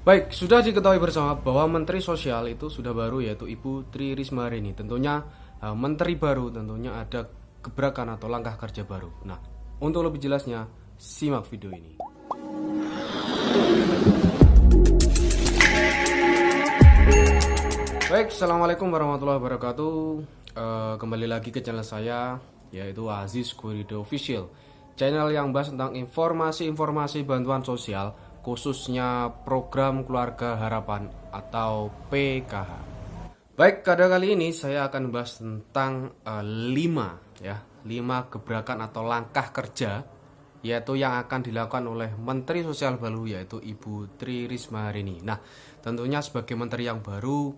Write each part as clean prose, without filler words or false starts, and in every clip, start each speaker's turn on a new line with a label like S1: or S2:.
S1: Baik, sudah diketahui bersama bahwa Menteri Sosial itu sudah baru, yaitu Ibu Tri Risma hari ini. Tentunya Menteri baru tentunya ada gebrakan atau langkah kerja baru. Nah, untuk lebih jelasnya, simak video ini. Baik, Assalamualaikum warahmatullahi wabarakatuh. Kembali lagi ke channel saya, yaitu Aziz Kurido Official, channel yang bahas tentang informasi-informasi bantuan sosial, khususnya program Keluarga Harapan atau PKH. Baik, pada kali ini saya akan bahas tentang 5 gebrakan atau langkah kerja, yaitu yang akan dilakukan oleh Menteri Sosial baru, yaitu Ibu Tri Risma hari ini. Nah, tentunya sebagai menteri yang baru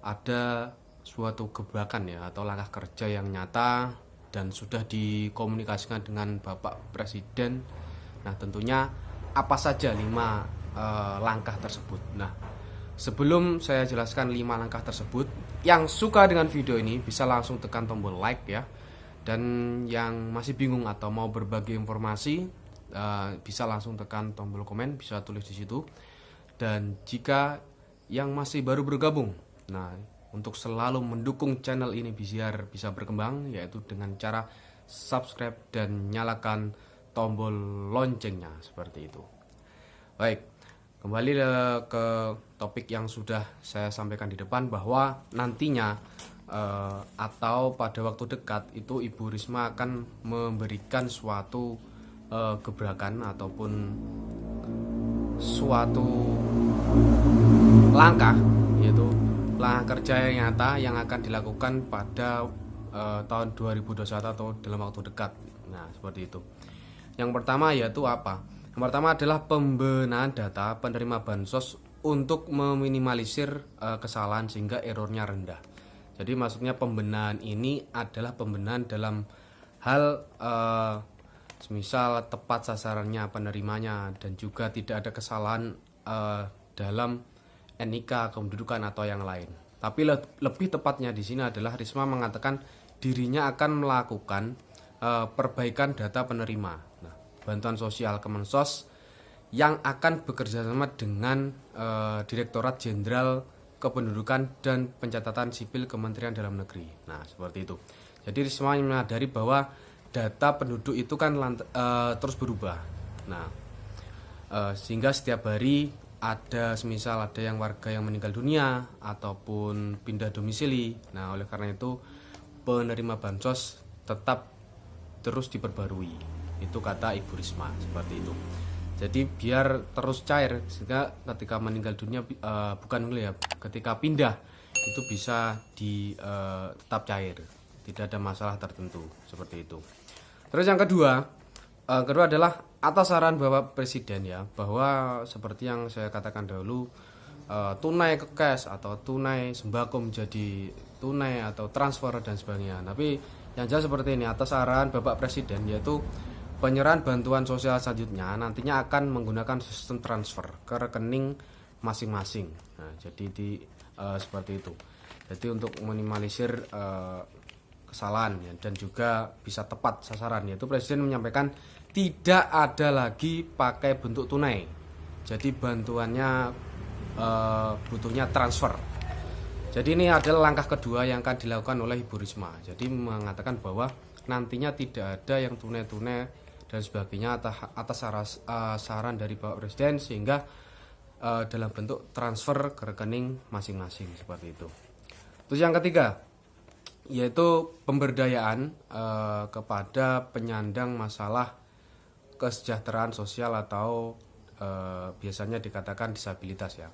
S1: ada suatu gebrakan ya atau langkah kerja yang nyata dan sudah dikomunikasikan dengan Bapak Presiden. Nah, tentunya apa saja 5 langkah tersebut. Nah, sebelum saya jelaskan 5 langkah tersebut, yang suka dengan video ini bisa langsung tekan tombol like ya. Dan yang masih bingung atau mau berbagi informasi bisa langsung tekan tombol komen, bisa tulis di situ. Dan jika yang masih baru bergabung, nah, untuk selalu mendukung channel ini biar bisa berkembang, yaitu dengan cara subscribe dan nyalakan tombol loncengnya seperti itu. Baik, kembali ke topik yang sudah saya sampaikan di depan, bahwa nantinya atau pada waktu dekat itu Ibu Risma akan memberikan suatu gebrakan ataupun suatu langkah, yaitu langkah kerja yang nyata yang akan dilakukan pada tahun 2021 atau dalam waktu dekat. Nah, seperti itu. Yang pertama yaitu apa? Yang pertama adalah pembenahan data penerima bansos untuk meminimalisir kesalahan sehingga errornya rendah. Jadi maksudnya pembenahan ini adalah pembenahan dalam hal semisal tepat sasarannya penerimanya dan juga tidak ada kesalahan dalam NIK, kependudukan atau yang lain. Tapi lebih tepatnya di sini adalah Risma mengatakan dirinya akan melakukan perbaikan data penerima. Nah, bantuan sosial Kemensos yang akan bekerja sama dengan Direktorat Jenderal Kependudukan dan Pencatatan Sipil Kementerian Dalam Negeri. Nah, seperti itu. Jadi Risma menyadari bahwa data penduduk itu kan terus berubah. Nah, sehingga setiap hari semisal ada yang warga yang meninggal dunia ataupun pindah domisili. Nah, oleh karena itu penerima bansos tetap terus diperbarui. Itu kata Ibu Risma, seperti itu. Jadi biar terus cair sehingga ketika meninggal dunia ketika pindah itu bisa tetap cair, tidak ada masalah tertentu seperti itu. Terus yang kedua adalah atas saran Bapak Presiden ya, bahwa seperti yang saya katakan dahulu, tunai ke cash atau tunai sembako menjadi tunai atau transfer dan sebagainya. Tapi yang jelas seperti ini, atas saran Bapak Presiden, yaitu penyerahan bantuan sosial selanjutnya nantinya akan menggunakan sistem transfer ke rekening masing-masing. Nah, jadi seperti itu. Jadi untuk minimalisir kesalahan ya, dan juga bisa tepat sasaran, yaitu Presiden menyampaikan tidak ada lagi pakai bentuk tunai. Jadi bantuannya butuhnya transfer. Jadi ini adalah langkah kedua yang akan dilakukan oleh Ibu Risma. Jadi mengatakan bahwa nantinya tidak ada yang tunai-tunai dan sebagainya atas saran dari Bapak Presiden, sehingga dalam bentuk transfer ke rekening masing-masing seperti itu. Terus yang ketiga yaitu pemberdayaan kepada penyandang masalah kesejahteraan sosial atau biasanya dikatakan disabilitas ya.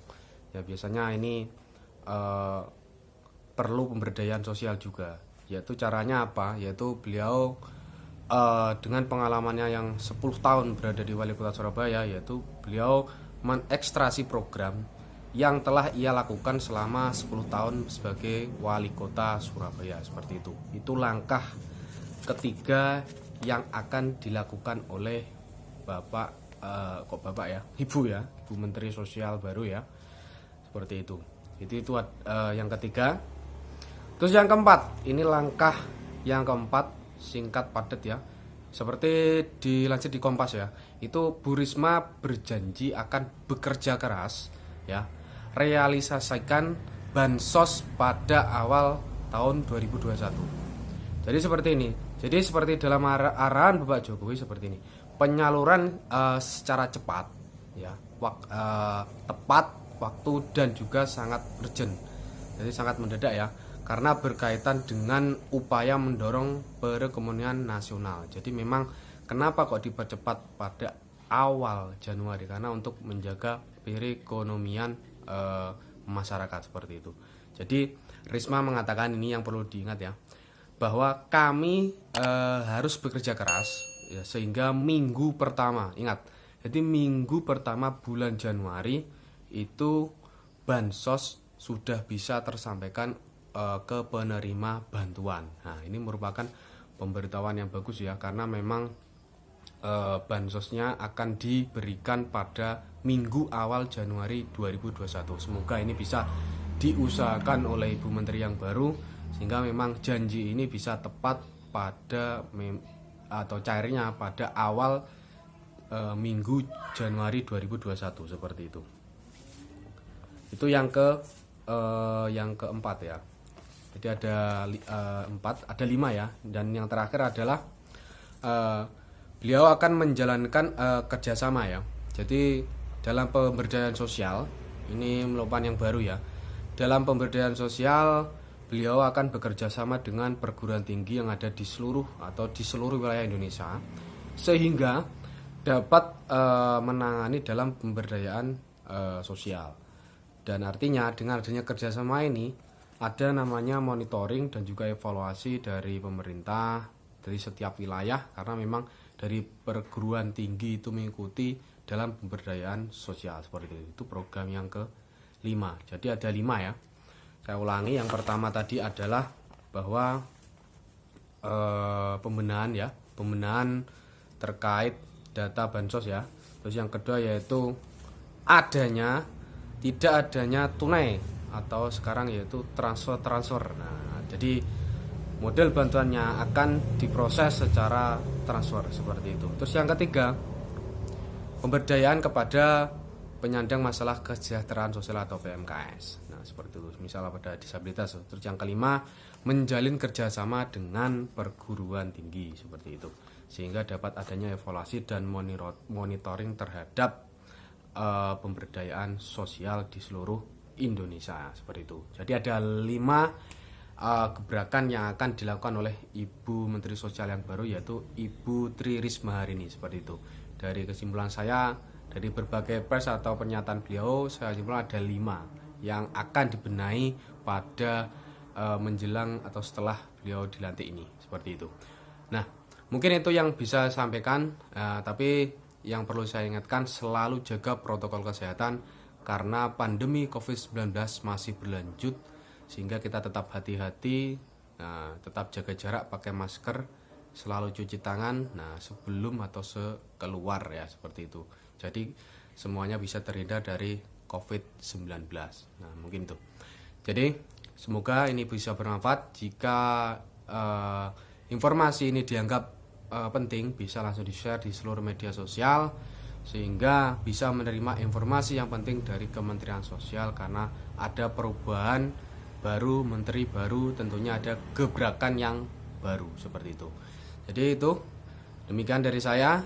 S1: Ya, biasanya ini perlu pemberdayaan sosial juga. Yaitu caranya apa? Yaitu beliau dengan pengalamannya yang 10 tahun berada di Wali Kota Surabaya, yaitu beliau mengekstrasi program yang telah ia lakukan selama 10 tahun sebagai Wali Kota Surabaya, seperti itu. Itu langkah ketiga yang akan dilakukan oleh Ibu Menteri Sosial baru ya, seperti itu. Itu yang ketiga. Terus yang keempat, ini langkah yang keempat, singkat padat ya, seperti dilansir di Kompas ya, itu Bu Risma berjanji akan bekerja keras ya, realisasikan bansos pada awal tahun 2021. Jadi seperti ini. Jadi seperti dalam arahan Bapak Jokowi seperti ini. Penyaluran secara cepat ya, tepat waktu dan juga sangat urgent. Jadi sangat mendadak ya, karena berkaitan dengan upaya mendorong perekonomian nasional. Jadi memang kenapa kok dipercepat pada awal Januari, karena untuk menjaga perekonomian masyarakat seperti itu. Jadi Risma mengatakan ini yang perlu diingat ya, bahwa kami harus bekerja keras ya, sehingga minggu pertama, ingat, jadi minggu pertama bulan Januari itu bansos sudah bisa tersampaikan ke penerima bantuan. Nah, ini merupakan pemberitahuan yang bagus ya, karena memang bansosnya akan diberikan pada minggu awal Januari 2021. Semoga ini bisa diusahakan oleh Ibu Menteri yang baru, sehingga memang janji ini bisa tepat pada atau cairnya pada awal minggu Januari 2021 seperti itu. Itu yang keempat ya. Jadi ada 5 ya, dan yang terakhir adalah beliau akan menjalankan kerjasama ya. Jadi dalam pemberdayaan sosial, ini merupakan yang baru ya. Dalam pemberdayaan sosial, beliau akan bekerja sama dengan perguruan tinggi yang ada di seluruh wilayah Indonesia, sehingga dapat menangani dalam pemberdayaan sosial. Dan artinya dengan adanya kerjasama ini, ada namanya monitoring dan juga evaluasi dari pemerintah dari setiap wilayah, karena memang dari perguruan tinggi itu mengikuti dalam pemberdayaan sosial seperti itu. Itu program yang ke-5. Jadi ada 5 ya. Saya ulangi, yang pertama tadi adalah bahwa pembenahan terkait data bansos ya. Terus yang kedua yaitu tidak adanya tunai, atau sekarang yaitu transfer. Nah, jadi model bantuannya akan diproses secara transfer seperti itu. Terus yang ketiga, pemberdayaan kepada penyandang masalah kesejahteraan sosial atau PMKS. Nah, seperti itu, misalnya pada disabilitas. Terus yang kelima, menjalin kerjasama dengan perguruan tinggi seperti itu, sehingga dapat adanya evaluasi dan monitoring terhadap pemberdayaan sosial di seluruh Indonesia seperti itu. Jadi ada 5 gebrakan yang akan dilakukan oleh Ibu Menteri Sosial yang baru, yaitu Ibu Tri Risma hari ini seperti itu. Dari kesimpulan saya, dari berbagai press atau pernyataan beliau, saya simpulkan ada 5 yang akan dibenahi pada menjelang atau setelah beliau dilantik ini seperti itu. Nah, mungkin itu yang bisa saya sampaikan, tapi yang perlu saya ingatkan, selalu jaga protokol kesehatan karena pandemi COVID-19 masih berlanjut, sehingga kita tetap hati-hati, tetap jaga jarak, pakai masker, selalu cuci tangan sebelum atau keluar ya, seperti itu. Jadi semuanya bisa terhindar dari COVID-19. Nah, mungkin itu. Jadi semoga ini bisa bermanfaat. Jika informasi ini dianggap penting, bisa langsung di-share di seluruh media sosial, sehingga bisa menerima informasi yang penting dari Kementerian Sosial, karena ada perubahan baru, menteri baru, tentunya ada gebrakan yang baru seperti itu. Jadi itu demikian dari saya,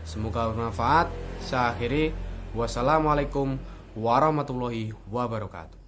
S1: semoga bermanfaat. Saya akhiri, wassalamualaikum warahmatullahi wabarakatuh.